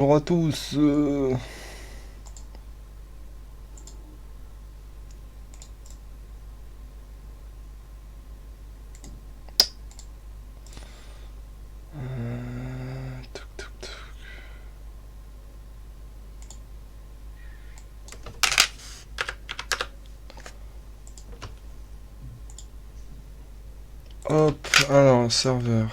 Bonjour à tous. Toc, toc, toc. Hop, alors, serveur.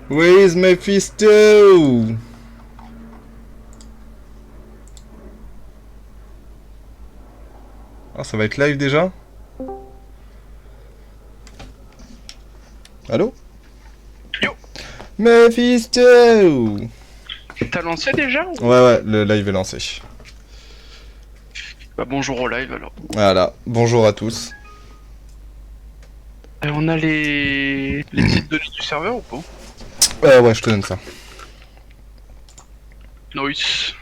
Where is Mephisto? Ah, ça va être live déjà? Allô? Yo, Mephisto! t'as lancé déjà Ouais, ou... ouais, le live est lancé. Bah bonjour au live alors. Voilà, bonjour à tous. On a les petites données du serveur ou pas? Ouais, je te donne ça. Nice.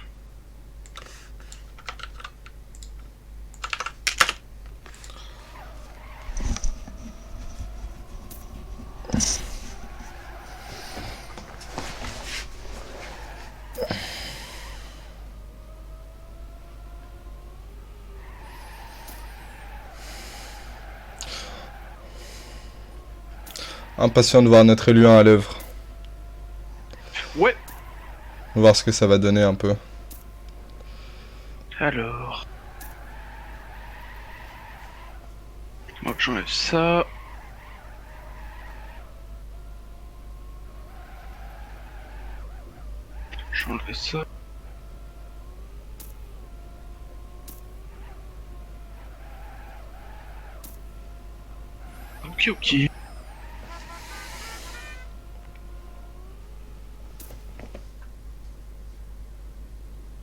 Impatient de voir notre élu 1 à l'œuvre. Ouais, Voir ce que ça va donner un peu. alors... Moi j'enlève ça. J'enlève ça. Ok, ok.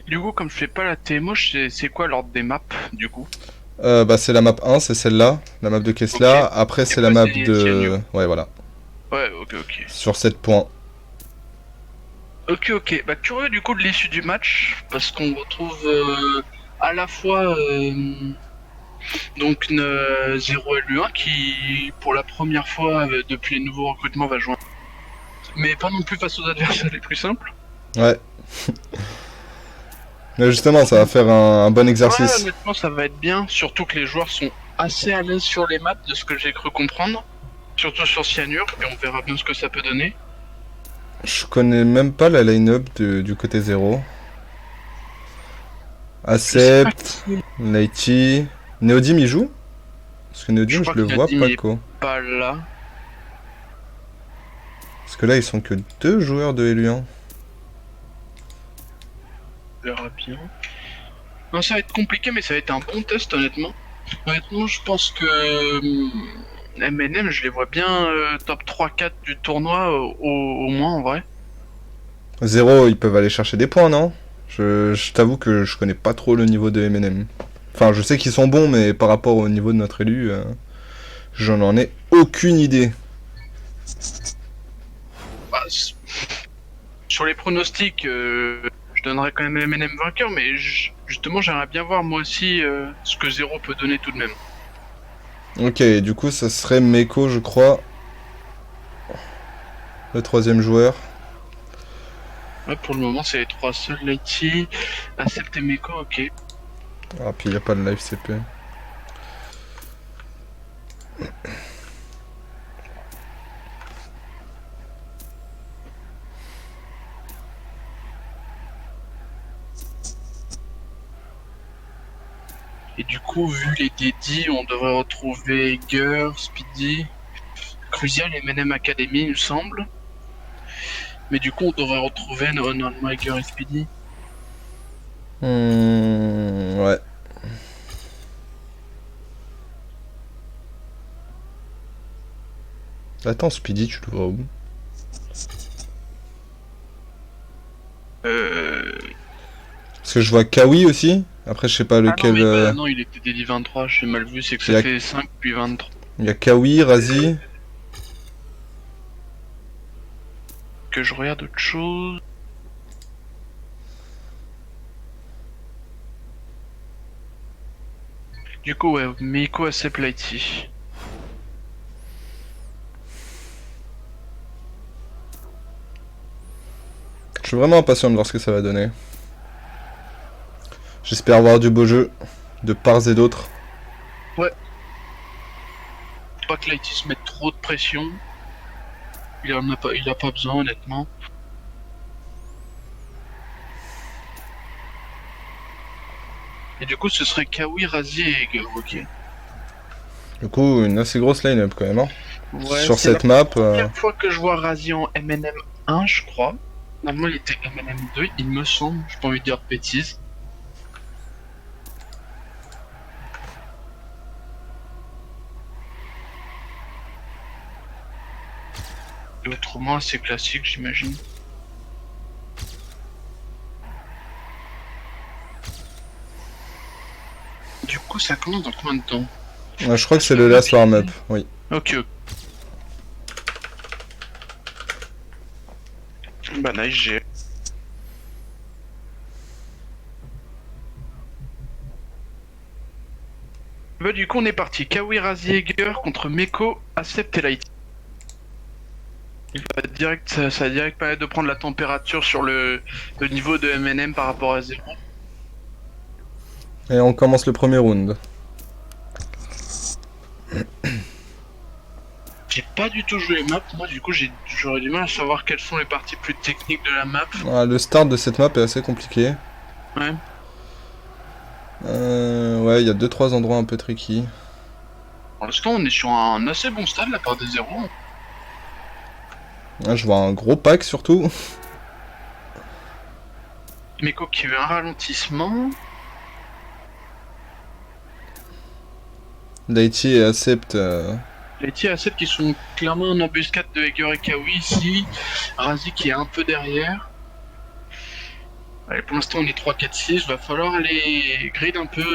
Du coup, comme je fais pas la TMO, c'est quoi l'ordre des maps, du coup? Bah, c'est la map 1, c'est celle-là, la map de Ok. Kessla. Après, Et c'est la après map c'est de... Cyanure. Ouais, voilà. Ouais, ok, ok. Sur 7 points. Ok, ok. Bah curieux du coup de l'issue du match, parce qu'on retrouve à la fois... Donc 0 LU1 qui, pour la première fois depuis les nouveaux recrutements, va jouer. Mais pas non plus face aux adversaires les plus simples. Ouais. Mais justement, ça va faire un bon Ouais, exercice. honnêtement, ça va être bien. Surtout que les joueurs sont assez à l'aise sur les maps, de ce que j'ai cru comprendre. Surtout sur Cyanure, et on verra bien ce que ça peut donner. Je connais même pas la line-up du côté 0. Je sais pas Acept, qui. Lighty. Neodim il joue? Parce que Je Neodim, je crois le que vois Nadim pas n'est quoi. pas là. Parce que là, ils sont que deux joueurs de LU1. On verra bien. Non, ça va être compliqué, mais ça va être un bon test, honnêtement. Honnêtement, je pense que MNM, je les vois bien top 3-4 du tournoi, au moins en vrai. 0, ils peuvent aller chercher des points, non? Je t'avoue que je connais pas trop le niveau de MNM. Enfin, je sais qu'ils sont bons, mais par rapport au niveau de notre élu, j'en en ai aucune idée. Bah, sur les pronostics, je donnerais quand même MNM vainqueur, mais justement, j'aimerais bien voir moi aussi ce que Zero peut donner tout de même. Ok, du coup, ça serait Meko, je crois, le troisième joueur. Ouais, pour le moment, c'est les trois seuls. Lighty, Acept et Meko, ok. Ah, puis il a pas de live CP. Et du coup, vu les dédits, on devrait retrouver Ger, Speedy, Crucial et MNM Academy, il me semble. Mais du coup, on devrait retrouver normalement Ger et Speedy. Ouais. Attends, Speedy, tu le vois où? Euh... Parce que je vois Kawi aussi. Après, je sais pas Ah non, lequel. mais non, il était délit 23, j'ai mal vu, c'est que Il y ça a, fait 5 puis 23. il y a Kawi, Razi. Que je regarde autre chose. Du coup, ouais, Meiko accepte Lighty. Je suis vraiment impatient de voir ce que ça va donner. J'espère avoir du beau jeu de parts et d'autres. Ouais. Faut pas que Lighty se mette trop de pression. Il a pas besoin, honnêtement. Et du coup, ce serait Kawi, Razi et Eger, ok. Du coup, une assez grosse line-up quand même. Hein. Ouais, Sur c'est la cette map. première fois que je vois Razi en MNM 1, je crois. Normalement, il était MNM 2, il me semble. J'ai pas envie de dire de bêtises. Et autrement, c'est classique, j'imagine. Du coup, ça commence dans combien de temps? Je crois que c'est le last warm-up, oui. Ok, ok. Bah nice, j'ai... Bah du coup, on est parti. Kawi, Razi, Eger contre Meko, Accept et Light. Il va direct, ça va direct permettre de prendre la température sur le niveau de MNM par rapport à 0. Et on commence le premier round. J'ai pas du tout joué les maps, moi du coup j'aurais du mal à savoir quelles sont les parties plus techniques de la map. Le start de cette map est assez compliqué. Ouais. Ouais, il y a 2-3 endroits un peu tricky. Pour l'instant on est sur un assez bon stade de la part des 0. Je vois un gros pack surtout. Meko qui veut un ralentissement. Lighty et Accept. Les tirs à 7 qui sont clairement en embuscade de Eger et Kawi ici. Razi qui est un peu derrière. Allez, pour l'instant on est 3-4-6, va falloir aller grid un peu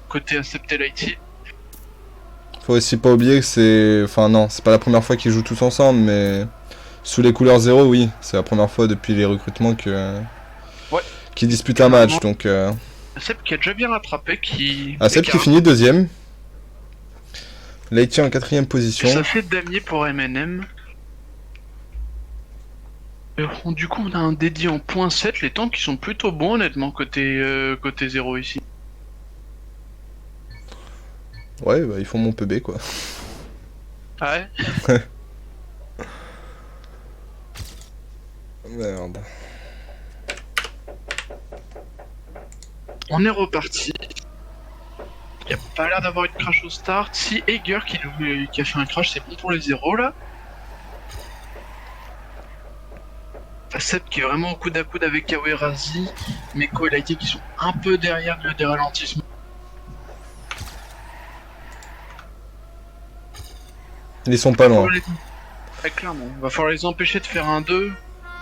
côté Accept et Lighty. Faut aussi pas oublier que c'est... Enfin non, c'est pas la première fois qu'ils jouent tous ensemble, mais... Sous les couleurs 0, oui. C'est la première fois depuis les recrutements que... Ouais. Qu'ils disputent un match, donc... Accept qui a déjà bien rattrapé, qui... Accept qui finit deuxième. Lighty en 4ème position. Ça fait damier pour MNM. Du coup, on a un dédié en .7, les temps qui sont plutôt bons, honnêtement, côté 0 ici. Ouais, bah ils font mon PB, quoi. Ah ouais. Merde. On est reparti. Il n'y a pas l'air d'avoir eu de crash au start. Si Eger qui a fait un crash, c'est bon pour les 0 là. Accept qui est vraiment au coude à coude avec Kawi Razi. Meko et Lighty qui sont un peu derrière des ralentissements. Ils sont pas loin. Ouais, clairement. Va falloir les empêcher de faire un 2.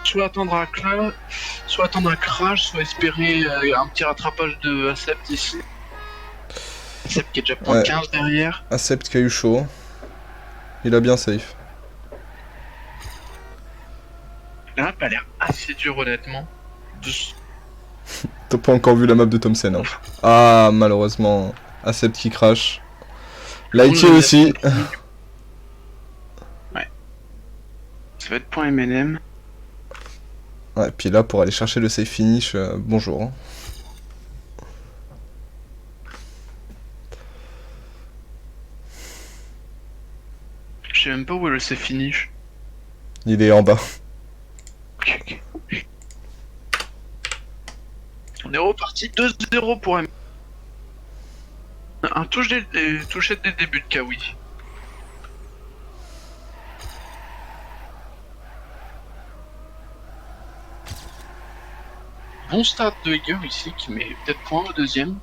Soit attendre un crash, soit espérer un petit rattrapage de Accept ici. Accept qui est déjà point 15 derrière. Accept qui a eu chaud. Il a bien safe. La map a l'air assez dure honnêtement. T'as pas encore vu la map de Thompson. Hein. Ah, malheureusement. Accept qui crash. Lighty aussi. Ouais. Ça va être point MNM. Ouais, puis là, pour aller chercher le safe finish, bonjour. Hein. Je sais même pas où est le safe finish. Il est en bas. Ok. On est reparti 2-0 pour M. Un touchette des débuts de Kawi. Bon start de Eger ici qui met peut-être point au deuxième.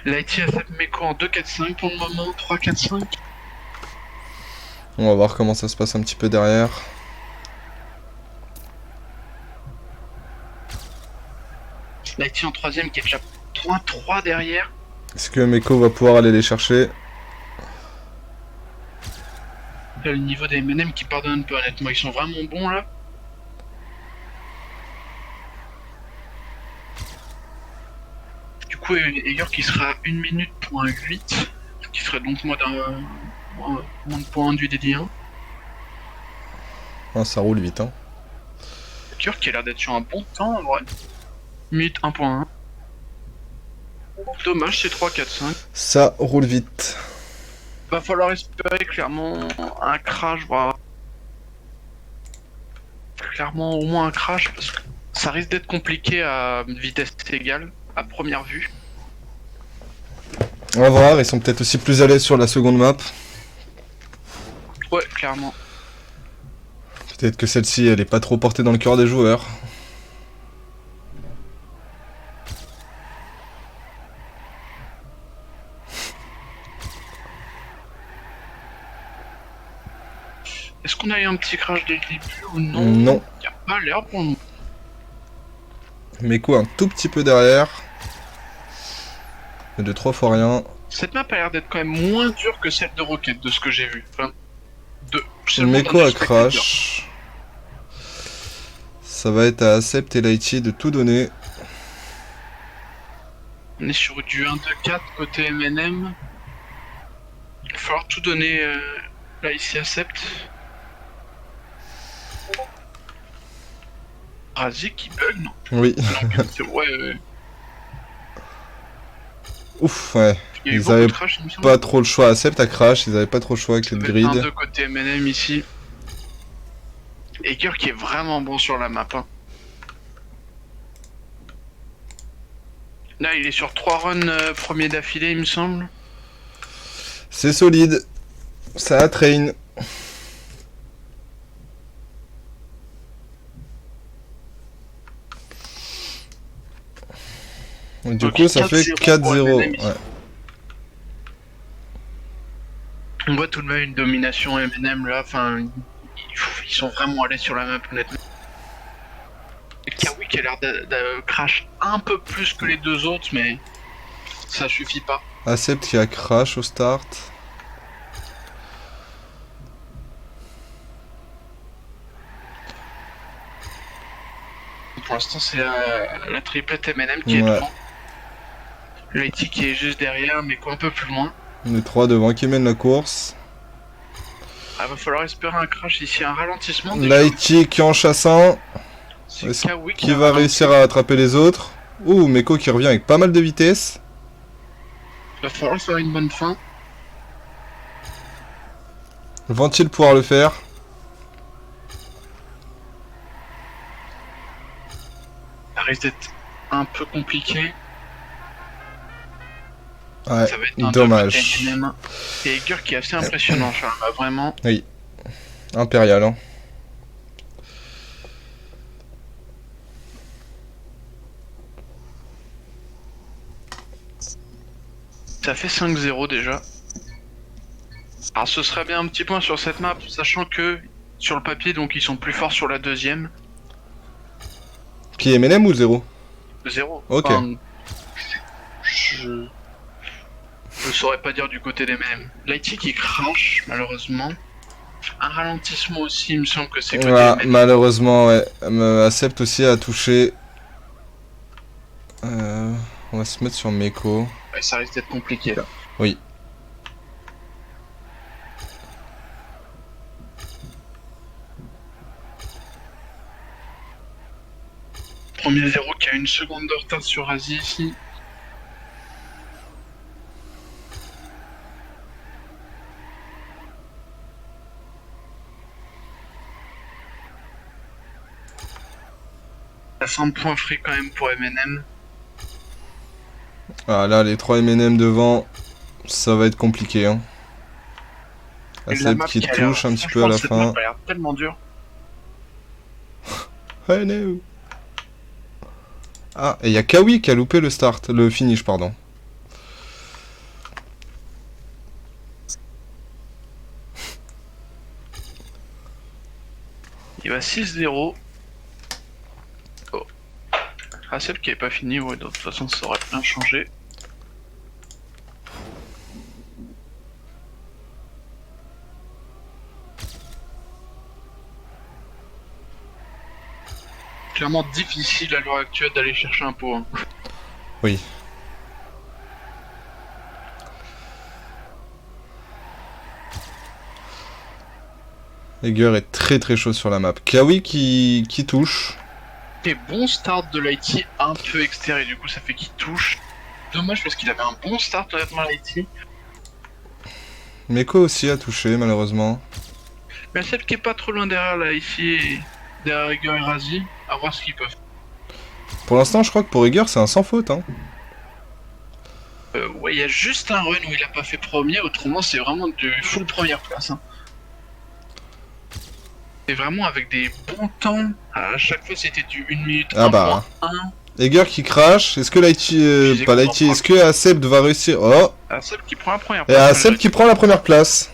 Lighty a fait Meko en 2-4-5 pour le moment, 3-4-5. On va voir comment ça se passe un petit peu derrière. Lighty en troisième qui est déjà point 3 derrière. Est-ce que Meko va pouvoir aller les chercher? Le niveau des M&M qui pardonne un peu honnêtement, ils sont vraiment bons là. Du coup, Eger qui sera à 1 minute point 8, qui serait donc moins de points induits dédiés 1. Ah, ça roule vite, hein. Eger qui a l'air d'être sur un bon temps en vrai. Minute 1.1. Dommage, c'est 3, 4, 5. Ça roule vite. Va falloir espérer clairement un crash, voire clairement au moins un crash, parce que ça risque d'être compliqué à vitesse égale, à première vue. On va voir, ils sont peut-être aussi plus à l'aise sur la seconde map. Ouais, clairement. Peut-être que celle-ci, elle est pas trop portée dans le cœur des joueurs. Est-ce qu'on a eu un petit crash dès le début ou non? Non. Il n'y a pas l'air pour nous. Meko un tout petit peu derrière. Mais de 3 fois rien. Cette map a l'air d'être quand même moins dure que celle de Rocket, de ce que j'ai vu. Enfin, Meko a crash. Ça va être à Acept et Lighty de tout donner. On est sur du 1-2-4 côté M&M. Il va falloir tout donner là ici Acept. Razik qui bug, non? Oui. Ouais. Ouf, ouais. Il y a eu Ils beaucoup avaient de crash, il me semble. pas trop le choix. Acept à crash, ils avaient pas trop le choix avec le grid. 1-2 côté M&M ici. Eger qui est vraiment bon sur la map. Hein. Là, il est sur 3 runs premiers d'affilée, il me semble. C'est solide. Ça a train. Et du Donc, coup, ça fait 4-0 pour 4-0. M&M ici. Ouais. On voit tout de même une domination M&M là, enfin, ils sont vraiment allés sur la map honnêtement. Kawi qui a l'air de crash un peu plus que les deux autres, mais ça suffit pas. Acept qui a crash au start. Pour l'instant, c'est la triplette M&M qui est Ouais. devant. Lighty qui est juste derrière, mais quoi un peu plus loin. Les 3 devant qui mènent la course. Ah, va falloir espérer un crash ici, un ralentissement. Déjà. Lighty qui en chasse un. C'est Kawi Qui va réussir à attraper les autres. Ouh, Meko qui revient avec pas mal de vitesse. Va falloir faire une bonne fin. Vont-ils pouvoir le faire? Ça risque d'être un peu compliqué. Ouais, Ça va être un dommage. M&M. Et Eger qui est assez impressionnant, Charles, vraiment. Oui. Impérial, hein. Ça fait 5-0 déjà. Alors ce serait bien un petit point sur cette map, sachant que sur le papier, donc ils sont plus forts sur la deuxième. Qui est M&M ou 0? 0. Ok. Enfin, je saurais pas dire du côté des mêmes. Lighty qui crash, malheureusement. Un ralentissement aussi, il me semble que c'est côté Ah, M&M. malheureusement, ouais. Acept aussi a touché. On va se mettre sur Meko. Ouais, ça risque d'être compliqué là. Oui. Premier 0 qui a une seconde de retard sur Asie ici. La fin de points frais quand même pour M&M. Ah là, les 3 M&M devant, ça va être compliqué, hein. Et la Acept map qui a l'air- touche un petit peu à franchement, la cette fin. map a l'air tellement dur. Ouais, no. Ah, et il y a Kawi qui a loupé le start, le finish, pardon. Il va 6-0. Oh. Ah, celle qui est pas finie, ouais, de toute façon ça aurait bien changé. Clairement difficile à l'heure actuelle d'aller chercher un pot. Hein. Oui. Egger est très très chaud sur la map. Kawi qui touche. Et bon start de Lighty, un peu extérieur, du coup ça fait qu'il touche. Dommage parce qu'il avait un bon start honnêtement Lighty. Meko aussi a touché malheureusement. Mais celle qui est pas trop loin derrière là, ici, derrière Egger et Razi, à voir ce qu'ils peuvent. Pour l'instant je crois que pour Egger c'est un sans faute. Hein. Ouais, il y a juste un run où il a pas fait premier, autrement c'est vraiment du full première place. Hein. C'est vraiment avec des bons temps. À chaque fois c'était du 1 minute Ah bah. 1. Egger qui crash. Est-ce que Lighty. Pas Lighty, est-ce que Acept va réussir? Oh! Acept qui prend la première Et place. Acept qui prend la première place.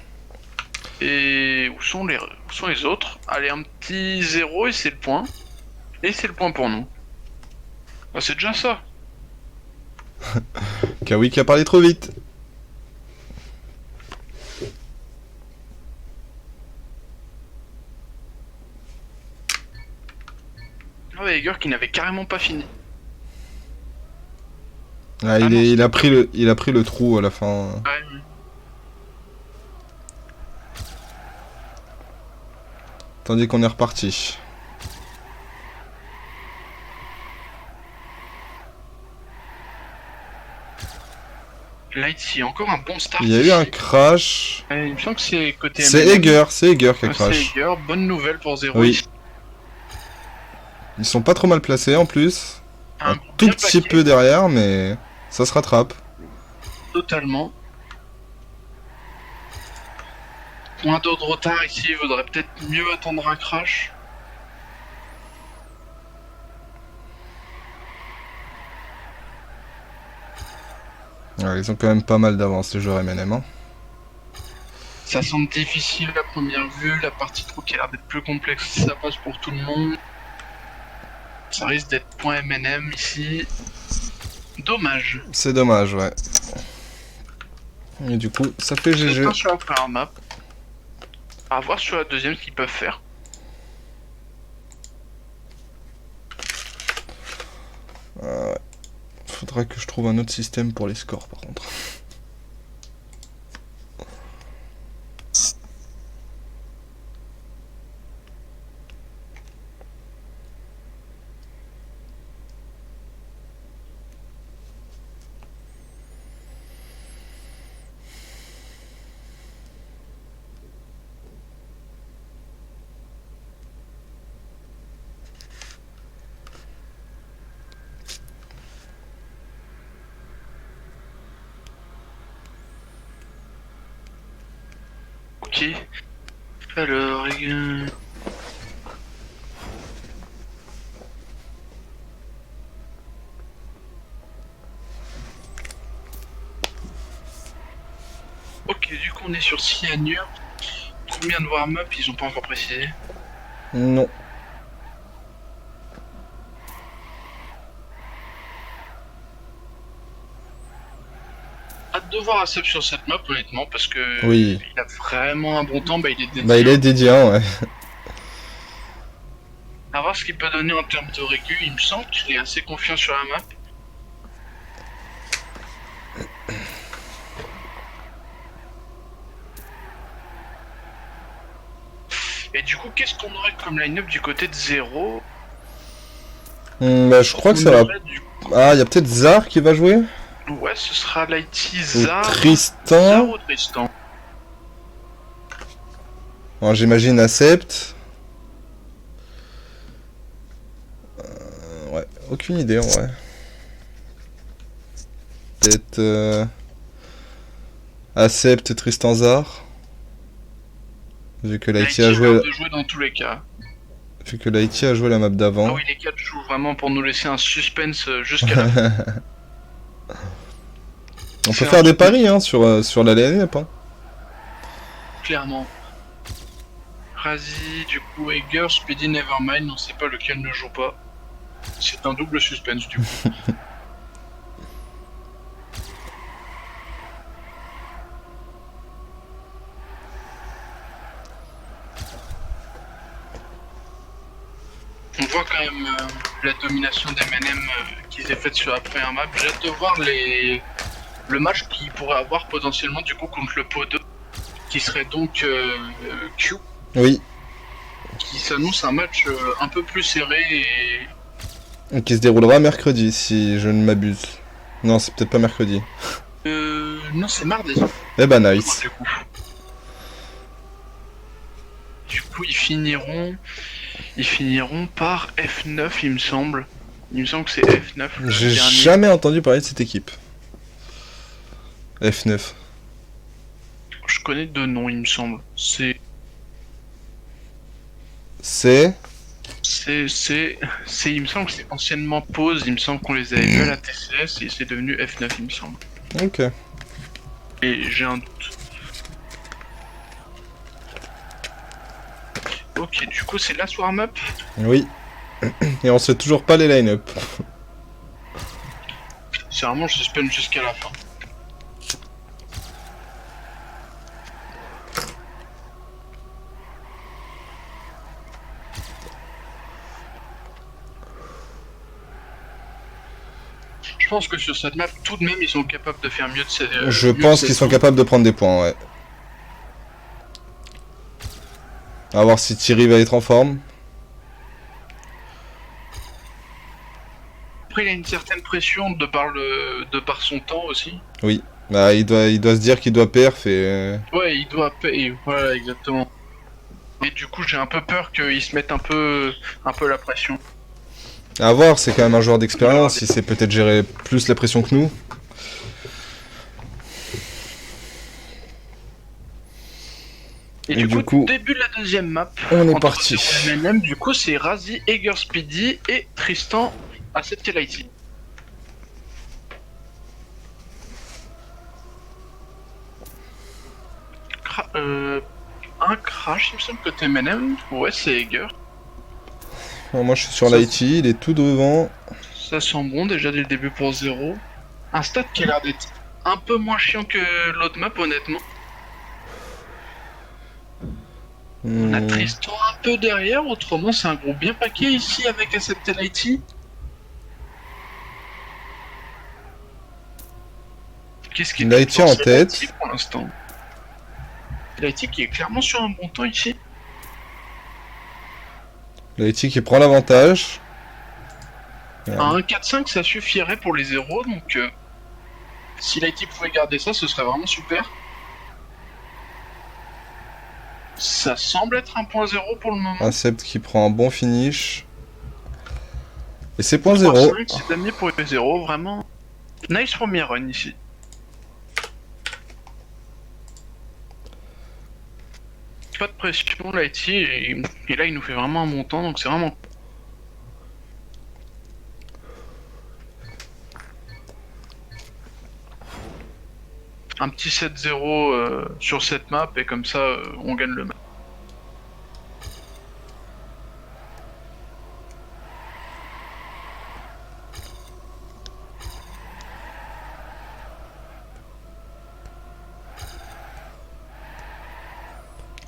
Et où sont les autres? Allez, un petit 0 et c'est le point. Et c'est le point pour nous. Bah, c'est déjà ça. Kawi qui a parlé trop vite. Ouais, Egger qui n'avait carrément pas fini. Ah, il a pris le trou à la fin. Ouais. Tandis qu'on est reparti. Lighty, encore un bon start. Il y a eu un crash. Il me semble que c'est côté C'est Egger qui a crash. C'est Egger, bonne nouvelle pour 0. Oui. Ils sont pas trop mal placés en plus. Un tout petit peu derrière, mais ça se rattrape. Totalement. Point d'eau de retard ici, il vaudrait peut-être mieux attendre un crash. Ouais, ils ont quand même pas mal d'avance les joueurs MNM. Hein. Ça semble difficile à première vue, la partie trop qui a l'air d'être plus complexe, ça passe pour tout le monde. Ça risque d'être point MNM ici. Dommage. C'est dommage, ouais. Et du coup, ça fait GG. C'est sur la première map. À voir sur la deuxième ce qu'ils peuvent faire. Ouais. Faudra que je trouve un autre système pour les scores par contre. Ok. Alors, ok, du coup on est sur cyanure. Combien de warm-up ils ont pas encore précisé? Non. Hâte de voir Acep sur cette map honnêtement parce que Oui. il a vraiment un bon temps, bah il est dédié. Bah il est dédié, ouais. À voir ce qu'il peut donner en termes de récu, il me semble qu'il est assez confiant sur la map. Et du coup, qu'est-ce qu'on aurait comme line-up du côté de 0? Bah je crois que ça va... Ah, il y a peut-être Zar qui va jouer? Ouais, ce sera Lighty, Zar... Tristan... ou Tristan. Bon, j'imagine Acept. Ouais, aucune idée en vrai. Peut-être... Acept, Tristan, Zar. Vu que Lighty a joué... de jouer dans tous les cas. Vu que Lighty a joué la map d'avant. Ah oui, les 4 jouent vraiment pour nous laisser un suspense jusqu'à la fin. On peut faire des paris hein, sur la line-up. Hein. Clairement. Razi, du coup, Egger, Speedy, Nevermind, on sait pas lequel ne joue pas. C'est un double suspense du coup. On voit quand même la domination d'M&M qui s'est faite sur la première map. J'ai hâte de voir le match qu'il pourrait avoir potentiellement du coup contre le pot 2, qui serait donc Q, Oui, qui s'annonce un match un peu plus serré et... qui se déroulera mercredi, si je ne m'abuse. Non, c'est peut-être pas mercredi. Non, c'est mardi. Eh ben, nice. Du coup, ils finiront par F9, il me semble. Il me semble que c'est F9 le J'ai dernier. jamais entendu parler de cette équipe. F9. Je connais deux noms, il me semble. C'est Il me semble que c'est anciennement Pause. Il me semble qu'on les avait vus à la TCS et c'est devenu F9, il me semble. Ok. Et j'ai un doute. Ok, du coup, c'est last warm-up. Oui. Et on sait toujours pas les line-up. C'est vraiment le suspense jusqu'à la fin. Je pense que sur cette map, tout de même, ils sont capables de faire mieux de ces. Je pense qu'ils sont capables de prendre des points, ouais. À voir si Thierry va être en forme. Après, il a une certaine pression de par son temps aussi. Oui. Bah, il doit se dire qu'il doit perf et... Ouais, il doit payer. Voilà, exactement. Et du coup, j'ai un peu peur qu'ils se mettent un peu la pression. À voir, c'est quand même un joueur d'expérience, il sait peut-être gérer plus la pression que nous. Et du coup, début de la deuxième map. On est parti. M&M, du coup, c'est Razi, Eager Speedy et Tristan à cette KLIT. Un crash, il me semble que t'es M&M. Ouais, c'est Eager. Moi, je suis sur l'IT, il est tout devant. Ça sent bon déjà dès le début pour 0. Un stat qui a l'air d'être un peu moins chiant que l'autre map, honnêtement. On a Tristan un peu derrière, autrement c'est un groupe bien paquet ici avec Accepted IT. Qu'est-ce qui est l'IT en tête pour l'instant? L'IT qui est clairement sur un bon temps ici. l'IT qui prend l'avantage. Un 1-4-5 ça suffirait pour les 0, donc si l'IT pouvait garder ça, ce serait vraiment super. Ça semble être un point 0 pour le moment. Acept qui prend un bon finish. Et c'est point 0. C'est mis pour les 0, vraiment. Nice premier run ici. Pas de pression l'IT et là il nous fait vraiment un bon temps, donc c'est vraiment... Un petit 7-0 sur cette map et comme ça on gagne le match.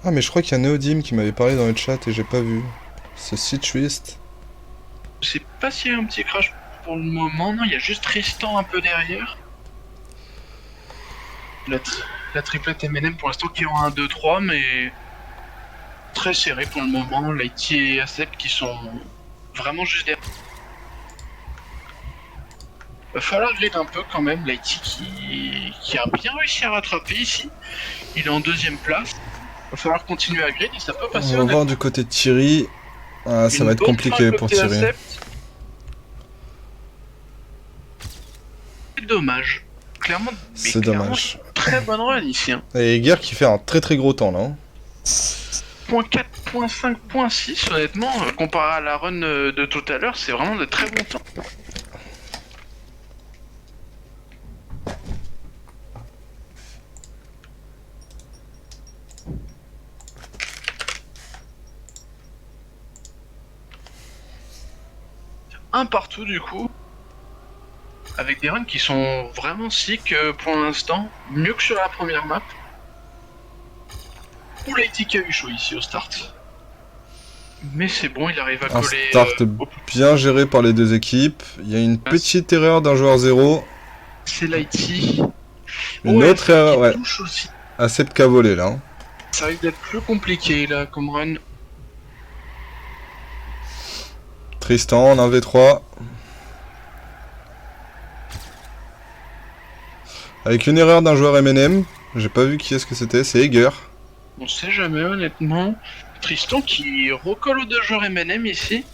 Ah mais je crois qu'il y a Neodim qui m'avait parlé dans le chat et j'ai pas vu. Ce si twist. Je sais pas s'il y a un petit crash pour le moment, non, il y a juste Tristan un peu derrière. La triplette M&M pour l'instant qui est en 1-2-3 mais très serré pour le moment. Lighty et Acep qui sont vraiment juste derrière. Va falloir grid un peu quand même, Lighty qui a bien réussi à rattraper ici. Il est en deuxième place. Va falloir continuer à grid et ça peut passer. On va voir du côté de Thierry. Ah, ça va être compliqué pour Thierry. C'est dommage. Clairement, c'est dommage. Très bonne run ici. Hein. Et Eger qui fait un très gros temps là. Point 4, point 5, point 6, honnêtement, comparé à la run de tout à l'heure, c'est vraiment de très bons temps. un partout du coup. Avec des runs qui sont vraiment sick pour l'instant. Mieux que sur la première map. Pour Lighty qui a eu chaud ici au start. Mais c'est bon, il arrive à Un coller start au... bien géré par les deux équipes. Il y a une petite erreur d'un joueur 0. C'est Lighty. Une autre erreur, ouais. Touche aussi. Acept qui a volé là. Ça risque d'être plus compliqué là comme run. Tristan en 1v3. Avec une erreur d'un joueur MNM. J'ai pas vu qui est-ce que c'était, c'est Eger. On sait jamais honnêtement. Tristan qui recolle aux deux joueurs MNM ici.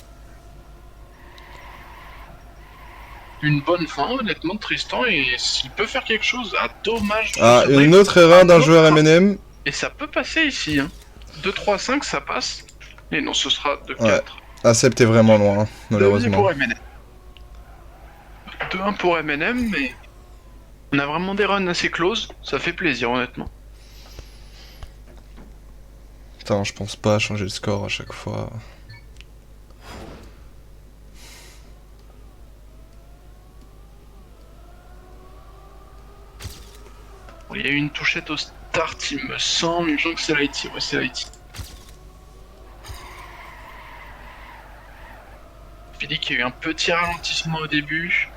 Une bonne fin honnêtement de Tristan et s'il peut faire quelque chose, dommage. Ah, une autre erreur d'un joueur MNM. Et ça peut passer ici. Hein. 2-3-5 ça passe. Et non, ce sera 2-4. Ouais. Acept est vraiment loin, hein, malheureusement. 2-1 pour MNM. 2-1 pour MNM, mais on a vraiment des runs assez close. Ça fait plaisir honnêtement. Putain, je pense pas à changer le score à chaque fois. Bon, il y a eu une touchette au start, il me semble. Il me semble que c'est Lighty. Ouais, c'est Lighty. Je dis qu'il y a eu un petit ralentissement au début.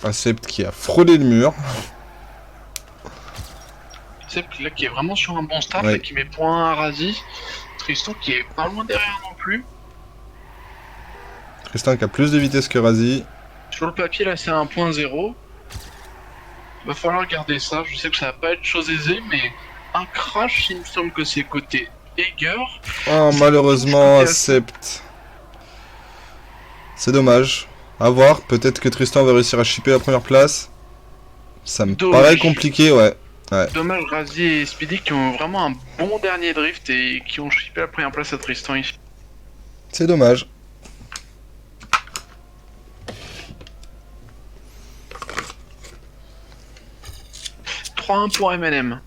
Acept qui a frôlé le mur. Acept là qui est vraiment sur un bon start, ouais. Là, qui met point à Razi. Tristan qui est pas loin derrière non plus. Tristan qui a plus de vitesse que Razi. Sur le papier là c'est 1.0. Va falloir garder ça, je sais que ça va pas être chose aisée, mais un crash il me semble que c'est côté Eger. Oh malheureusement Acept. C'est dommage. A voir, peut-être que Tristan va réussir à shipper la première place. Ça me paraît compliqué, ouais. Dommage, Razi et Speedy qui ont vraiment un bon dernier drift et qui ont shippé la première place à Tristan ici. C'est dommage. « 3-1 pour MNM.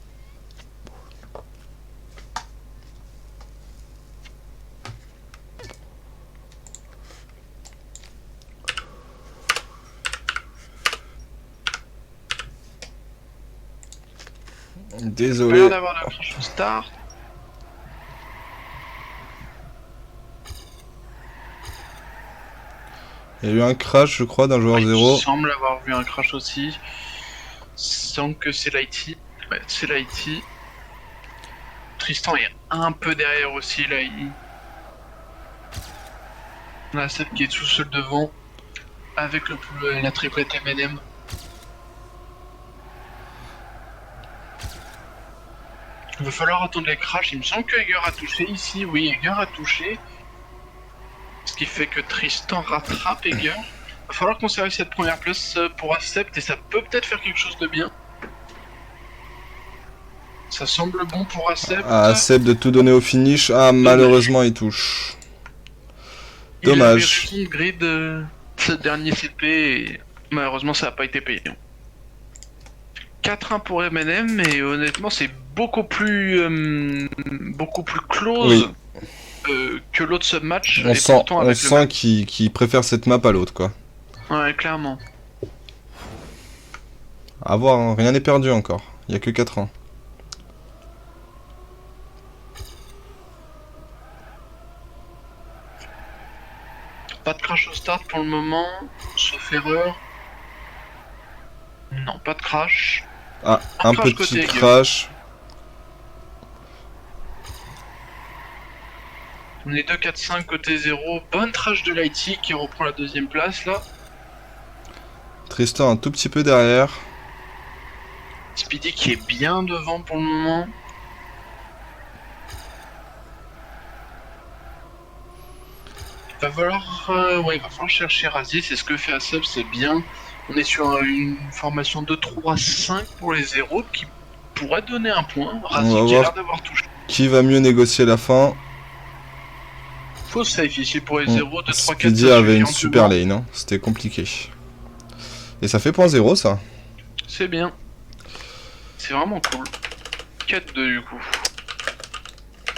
Désolé. Pas d'avoir la crash au start. Il y a eu un crash, je crois, d'un joueur 0. Il semble avoir vu un crash aussi. Sans que c'est Lighty. Ouais, c'est Lighty. Tristan est un peu derrière aussi, là. On a celle qui est tout seul devant. Avec la triplette MNM. Il va falloir attendre les crashs. Il me semble que Eger a touché ici. Oui, Eger a touché. Ce qui fait que Tristan rattrape Eger. Il va falloir conserver cette première place pour Acept et ça peut peut-être faire quelque chose de bien. Ça semble bon pour Acept. Ah, Acept de tout donner au finish. Ah, malheureusement, il touche. Dommage. Il avait raison, grid ce dernier CP et malheureusement ça n'a pas été payé. 4-1 pour MNM et honnêtement c'est beaucoup plus close que l'autre submatch. On sent qu'il préfère cette map à l'autre quoi. Ouais, clairement. À voir, hein, rien n'est perdu encore. Il n'y a que 4 ans. Pas de crash au start pour le moment, sauf erreur. Non, pas de crash. Ah, un petit crash. On est 2-4-5 côté 0. Bonne trash de Lighty qui reprend la deuxième place là. Tristan un tout petit peu derrière. Speedy qui est bien devant pour le moment. Il va falloir chercher Razi, c'est ce que fait Acept, c'est bien. On est sur une formation 2-3-5 pour les 0 qui pourrait donner un point. Razi qui a l'air d'avoir touché. Qui va mieux négocier la fin? Faut safe ici pour les 0, 2, 3, 4. Speedy avait une super lane, hein. C'était compliqué. Et ça fait point 0 ça. C'est bien. C'est vraiment cool. 4-2 du coup.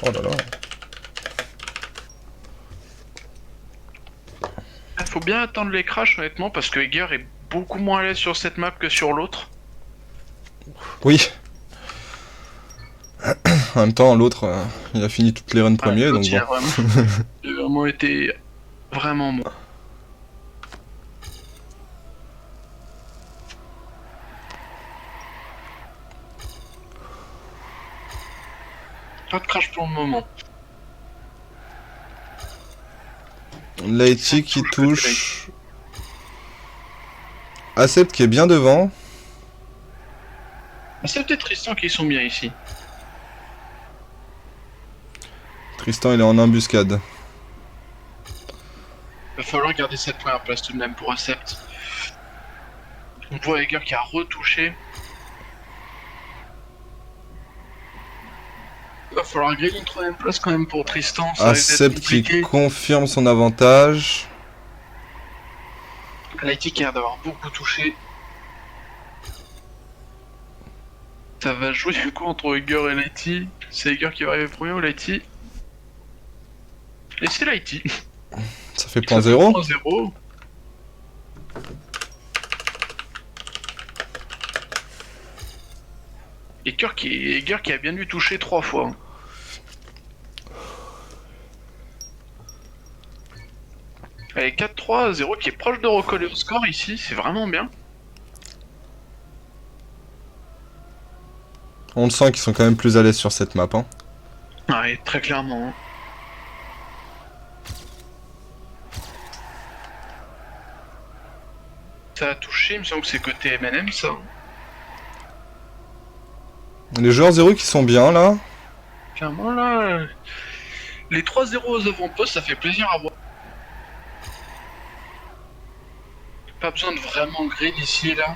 Oh là là. faut bien attendre les crashs honnêtement parce que Eger est beaucoup moins à l'aise sur cette map que sur l'autre. Oui. En même temps, l'autre, il a fini toutes les runs premiers, L'autre, donc il bon. a vraiment, il a vraiment été vraiment bon. Pas de crash pour le moment. Lighty qui touche. Acept qui est bien devant. C'est peut-être Tristan qui sont bien ici. Tristan, il est en embuscade. Va falloir garder cette première place tout de même pour Acept. On voit Eger qui a retouché. Va falloir griller une troisième place quand même pour Tristan. Ça risque d'être Acept qui compliqué. confirme son avantage. Lighty qui a l'air d'avoir beaucoup touché. Ça va jouer du coup entre Eger et Lighty. C'est Eger qui va arriver premier ou Lighty? Et c'est Lighty. Ça fait point zéro. 0. Eger qui a bien dû toucher 3 fois. Allez, 4-3, 0 qui est proche de recoller au score ici, c'est vraiment bien. On le sent qu'ils sont quand même plus à l'aise sur cette map. Hein. Ouais, très clairement. Ça a touché, il me semble que c'est côté MNM ça. Les joueurs 0 qui sont bien là. Clairement là, les 3-0 aux avant-postes, ça fait plaisir à voir. Pas besoin de vraiment grid ici et là.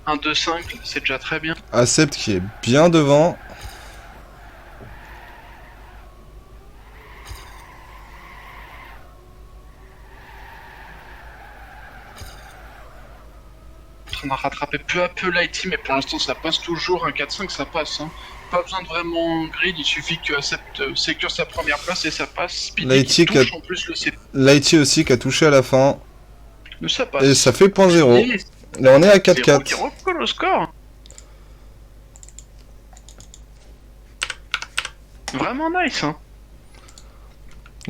1-2-5, c'est déjà très bien. Acept qui est bien devant. En train de rattraper peu à peu Lighty, mais pour l'instant ça passe toujours. Un 4-5 ça passe. Hein. Pas besoin de vraiment grid, il suffit que Acept sécure sa première place et ça passe. Speedy Lighty qui touche en plus le C. Lighty aussi qui a touché à la fin. Mais ça passe. Et ça fait point 0. Et Là on est à 0 qui 4-4. recolle au score. Vraiment nice hein.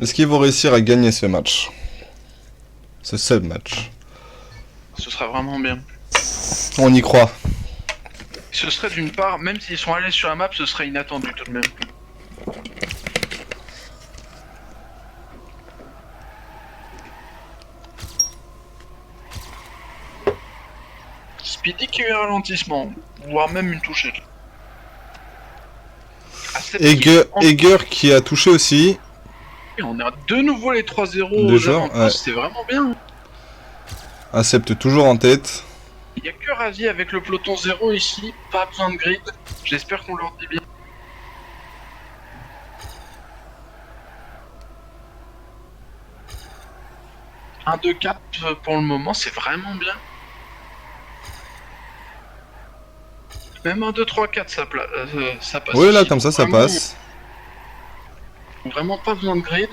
Est-ce qu'ils vont réussir à gagner ce match? Ce seul match. Ce serait vraiment bien. On y croit. Ce serait d'une part, même s'ils sont à l'aise sur la map, ce serait inattendu tout de même. Speedy qui a eu un ralentissement, voire même une touchette. Eger qui a touché aussi. Et on a de nouveau les 3-0 De aux genre, avant-postes, ouais. c'est vraiment bien. Acept toujours en tête. Il n'y a que Razi avec le peloton 0 ici, pas besoin de grid. J'espère qu'on leur dit bien. Un 2-4 pour le moment, c'est vraiment bien. Même un 2-3-4 ça passe. Oui là ici. comme ça Vraiment, passe. Vraiment pas besoin de grid.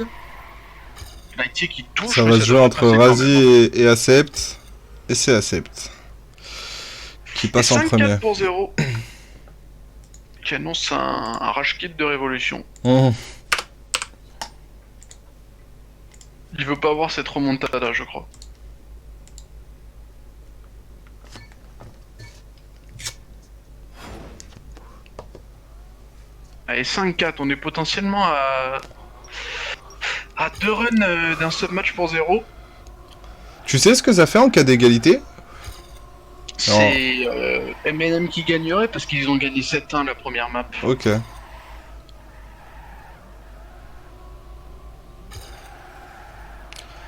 Lighty qui touche. Ça mais va se jouer devrait entre passer quand même. Razi et Acept. Et c'est Acept qui passe Et en 5-4 premier. pour 0. Qui annonce un rage kit de révolution. Mmh. Il veut pas avoir cette remontada, je crois. Allez, 5-4, on est potentiellement à 2 runs d'un sub-match pour 0. Tu sais ce que ça fait en cas d'égalité? C'est MNM qui gagnerait parce qu'ils ont gagné 7-1 la première map. Ok.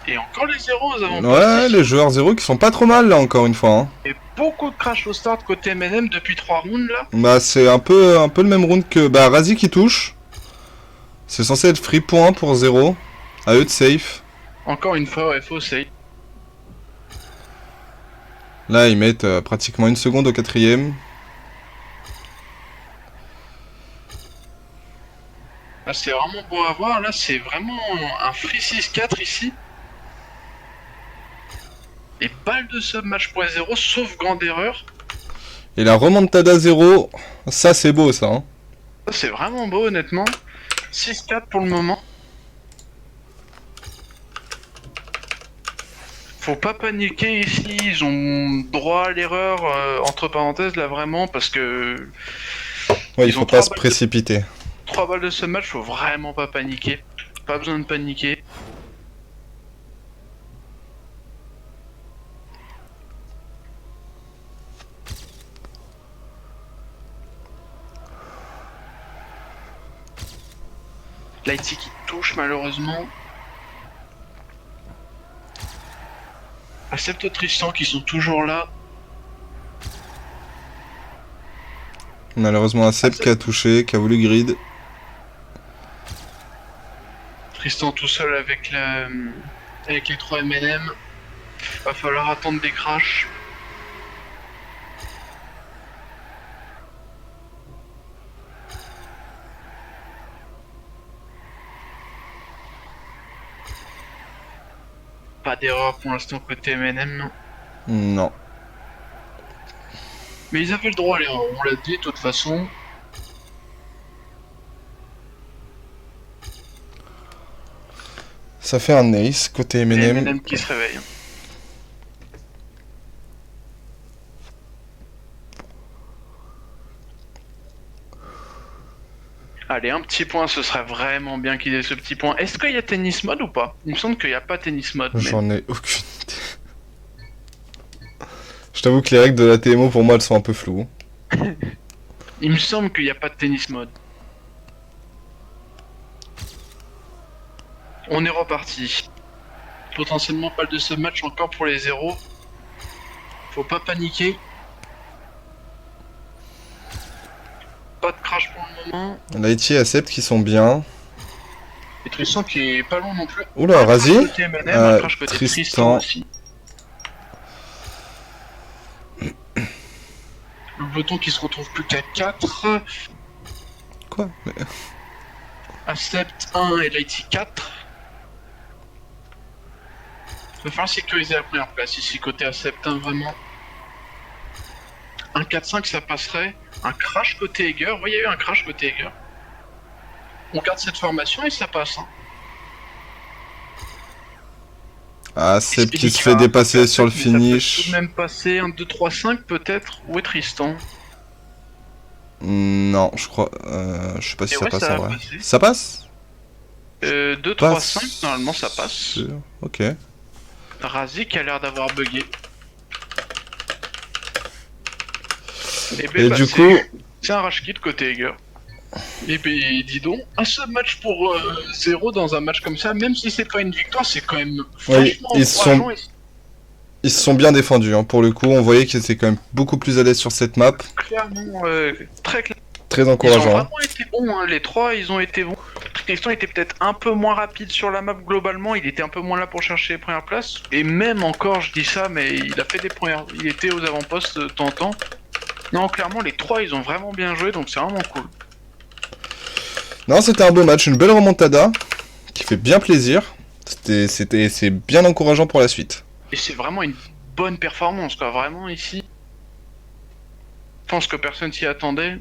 Et encore les 0 aux avant-postes. Ouais, les joueurs 0 qui sont pas trop mal là encore une fois. Hein. Et beaucoup de crash au start côté MNM depuis 3 rounds là. Bah c'est un peu le même round que bah Razi qui touche. C'est censé être free point pour 0. À eux de safe. Encore une fois, ouais, faut save. Là ils mettent pratiquement une seconde au quatrième. Là c'est vraiment beau à voir, là c'est vraiment un free 6-4 ici. Et balle de sub match pour les 0, sauf grande erreur. Et la remontada 0, ça c'est beau ça. Hein. Ça, c'est vraiment beau, honnêtement. 6-4 pour le moment. Faut pas paniquer ici, ils ont droit à l'erreur, entre parenthèses, là, vraiment, parce que... Ouais, il Ils faut ont pas 3 se balles précipiter. 3 balles de ce match, faut vraiment pas paniquer. Pas besoin de paniquer. Lighty qui touche malheureusement. Accepte Tristan qui sont toujours là. Malheureusement, Acep qui a touché, qui a voulu grid. Tristan tout seul avec les 3 M&M. Va falloir attendre des crashs. Pas d'erreur pour l'instant côté M&M. Non. Mais ils avaient le droit à l'erreur, on l'a dit de toute façon. Ça fait un ace côté Les M&M. M&M qui se réveillent. Allez, un petit point, ce serait vraiment bien qu'il ait ce petit point. Est-ce qu'il y a tennis mode ou pas? Il me semble qu'il n'y a pas tennis mode. Mais... J'en ai aucune idée. Je t'avoue que les règles de la TMO pour moi elles sont un peu floues. Il me semble qu'il n'y a pas de tennis mode. On est reparti. Potentiellement pas de ce match encore pour les 0. Faut pas paniquer. Pas de crash pour le moment. Lighty et Acep qui sont bien. Et Tristan qui est pas loin non plus. Oula, Un crash Razi. côté M&M, un crash côté Tristan aussi. Le peloton qui se retrouve plus qu'à 4. Quoi? Mais... Accept 1 et Lighty 4. Il va falloir sécuriser la première place ici côté Accept 1 vraiment. Un 4-5 ça passerait. Un crash côté Eger. Oui, il y a eu un crash côté Eger. On garde cette formation et ça passe. Hein. Ah, Acep qui Speedy se fait va dépasser sur le mais ça peut tout finish. de même passer. 1, 2, 3, 5 peut-être. Où est Tristan? Non, je crois. Je sais pas si Et ça ouais, passe ça en va vrai. passer. Ça passe? 2, 3, 5, normalement ça passe. Sûr. Ok. Razi qui a l'air d'avoir bugué. Et du coup, c'est un rage kit côté Eger. Et ben dis donc, un seul match pour 0 dans un match comme ça, même si c'est pas une victoire, c'est quand même oui, franchement encourageant. ils se sont bien défendus. Hein. Pour le coup, on voyait qu'ils étaient quand même beaucoup plus à l'aise sur cette map. Clairement, très clairement. Très Ils ont encourageant. vraiment été bons, hein. Les 3 ils ont été bons. Tristan était peut-être un peu moins rapide sur la map globalement, il était un peu moins là pour chercher les premières places. Et même encore, je dis ça, mais il a fait des premières. Il était aux avant-postes de temps en temps. Non, clairement, les 3 ils ont vraiment bien joué, donc c'est vraiment cool. Non, c'était un beau match, une belle remontada qui fait bien plaisir. C'est bien encourageant pour la suite. Et c'est vraiment une bonne performance, quoi. Vraiment ici. Je pense que personne s'y attendait.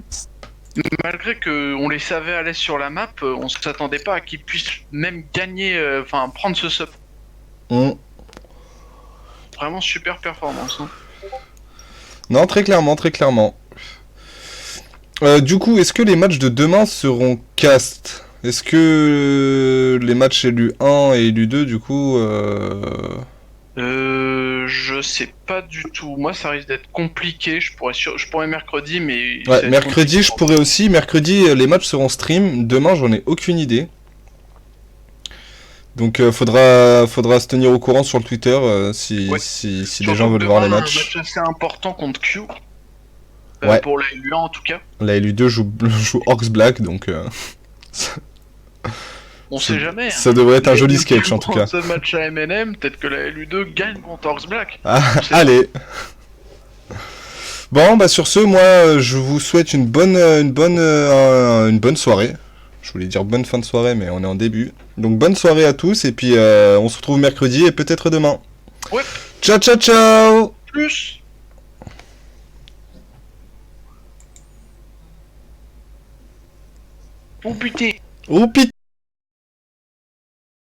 Malgré que on les savait à l'aise sur la map, on s'attendait pas à qu'ils puissent même gagner, enfin prendre ce sub. Vraiment super performance. Hein. Non, très clairement, très clairement. Du coup, est-ce que les matchs de demain seront cast? Est-ce que les matchs LU1 et LU2, du coup... Je sais pas du tout. Moi, ça risque d'être compliqué. Je pourrais mercredi, mais... Ouais, mercredi, je pourrais aussi. Mercredi, les matchs seront stream. Demain, j'en ai aucune idée. Donc, faudra se tenir au courant sur le Twitter si les gens veulent voir les matchs. Un match assez important contre Q. Ouais. Pour la LU1 en tout cas. La LU2 joue Orcs Black, donc... On sait jamais. Ça devrait être un joli sketch en tout cas. Ce match à M&M, peut-être que la LU2 gagne contre Orcs Black. Ah, allez. Bon, bah sur ce, moi, je vous souhaite une bonne soirée. Je voulais dire bonne fin de soirée, mais on est en début. Donc bonne soirée à tous, et puis on se retrouve mercredi et peut-être demain. Ouais. Ciao, ciao, ciao. Plus. Oh putain. Oh putain.